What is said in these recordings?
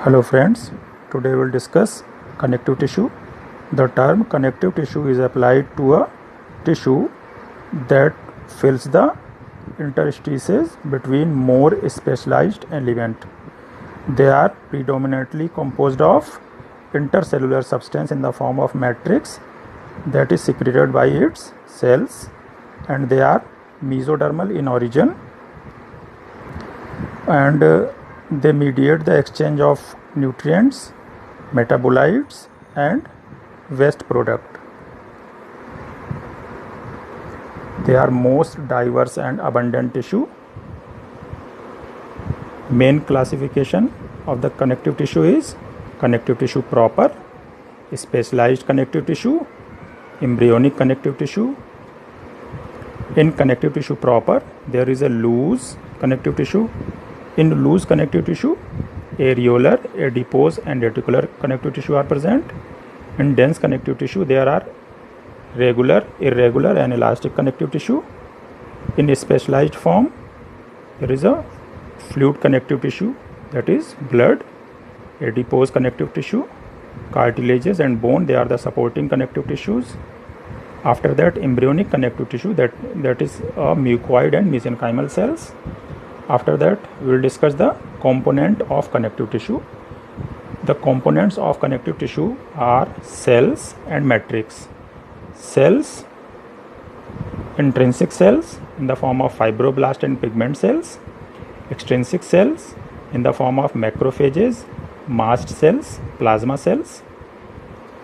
Hello friends, today we will discuss connective tissue. The term connective tissue is applied to a tissue that fills the interstices between more specialized elements. They are predominantly composed of intercellular substance in the form of matrix that is secreted by its cells, and they are mesodermal in origin, and they mediate the exchange of nutrients, metabolites, and waste product. They are most diverse and abundant tissue. Main classification of the connective tissue is connective tissue proper, specialized connective tissue, embryonic connective tissue. In connective tissue proper, there is a loose connective tissue. In loose connective tissue, areolar, adipose, and reticular connective tissue are present. In dense connective tissue, there are regular, irregular, and elastic connective tissue. In a specialized form, there is a fluid connective tissue, that is blood, adipose connective tissue, cartilages, and bone. They are the supporting connective tissues. After that, embryonic connective tissue, that is mucoid and mesenchymal cells. After that, we will discuss the component of connective tissue. The components of connective tissue are cells and matrix. Cells, intrinsic cells in the form of fibroblast and pigment cells, extrinsic cells in the form of macrophages, mast cells, plasma cells.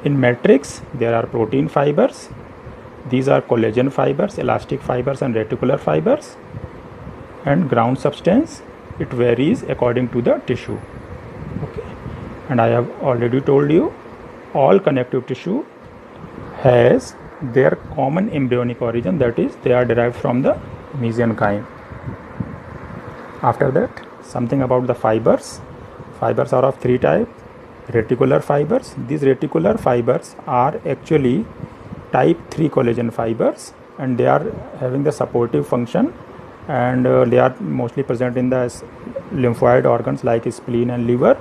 In matrix, there are protein fibers. These are collagen fibers, elastic fibers, and reticular fibers. And ground substance, it varies according to the tissue. Okay, and I have already told you all connective tissue has their common embryonic origin, that is, they are derived from the mesenchyme. After that, something about the fibers. Fibers are of three types. Reticular fibers. These reticular fibers are actually type 3 collagen fibers, and they are having the supportive function, and they are mostly present in the lymphoid organs like spleen and liver.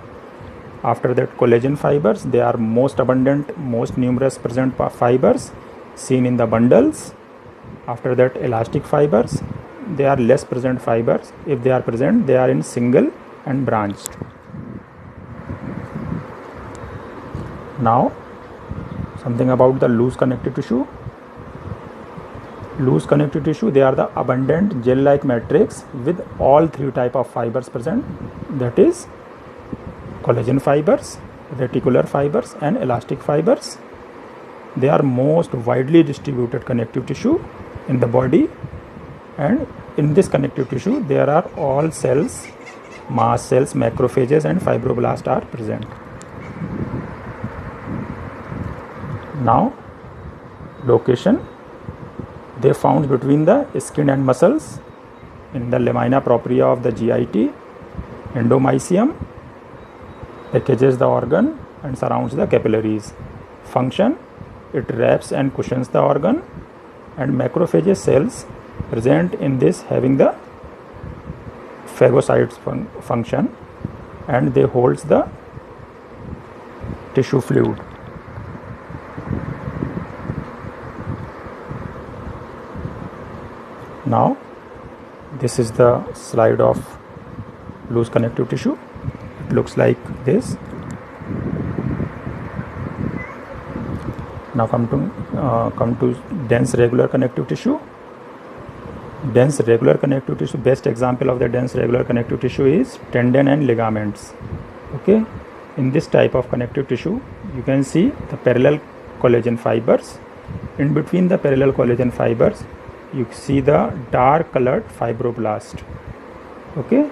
After that, collagen fibers, they are most abundant, most numerous present fibers seen in the bundles. After that, elastic fibers, they are less present fibers. If they are present, they are in single and branched. Now, something about the loose connective tissue. Loose connective tissue, they are the abundant gel-like matrix with all three type of fibers present, that is collagen fibers, reticular fibers, and elastic fibers. They are most widely distributed connective tissue in the body, and in this connective tissue there are all cells, mast cells, macrophages, and fibroblasts are present. Now, location. They found between the skin and muscles in the lamina propria of the GIT. Endomysium packages the organ and surrounds the capillaries. Function, it wraps and cushions the organ, and macrophage cells present in this having the phagocytes function, and they holds the tissue fluid. Now, this is the slide of loose connective tissue. It looks like this. Now come to dense regular connective tissue. Dense regular connective tissue, best example of the dense regular connective tissue is tendon and ligaments. Okay, in this type of connective tissue, you can see the parallel collagen fibers. In between the parallel collagen fibers, you see the dark colored fibroblast. Okay,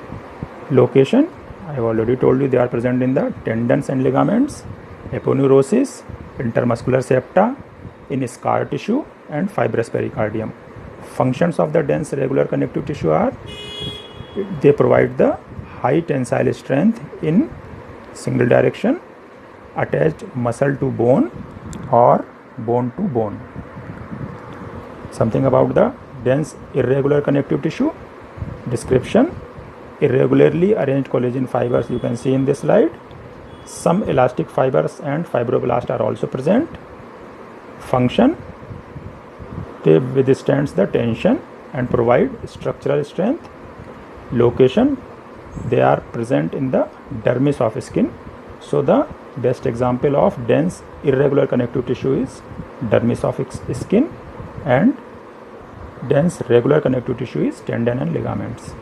location, I have already told you they are present in the tendons and ligaments, aponeurosis, intermuscular septa, in scar tissue, and fibrous pericardium. Functions of the dense regular connective tissue are, they provide the high tensile strength in single direction, attached muscle to bone or bone to bone. Something about the dense irregular connective tissue. Description: irregularly arranged collagen fibers you can see in this slide. Some elastic fibers and fibroblasts are also present. Function: they withstand the tension and provide structural strength. Location: they are present in the dermis of skin. So the best example of dense irregular connective tissue is dermis of skin, and dense regular connective tissue is tendon and ligaments.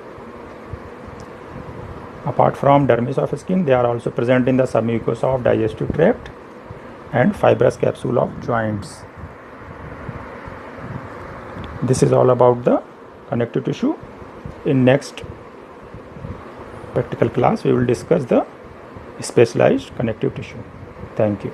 Apart from dermis of skin, they are also present in the submucosa of digestive tract and fibrous capsule of joints. This is all about the connective tissue. In next practical class, we will discuss the specialized connective tissue. Thank you.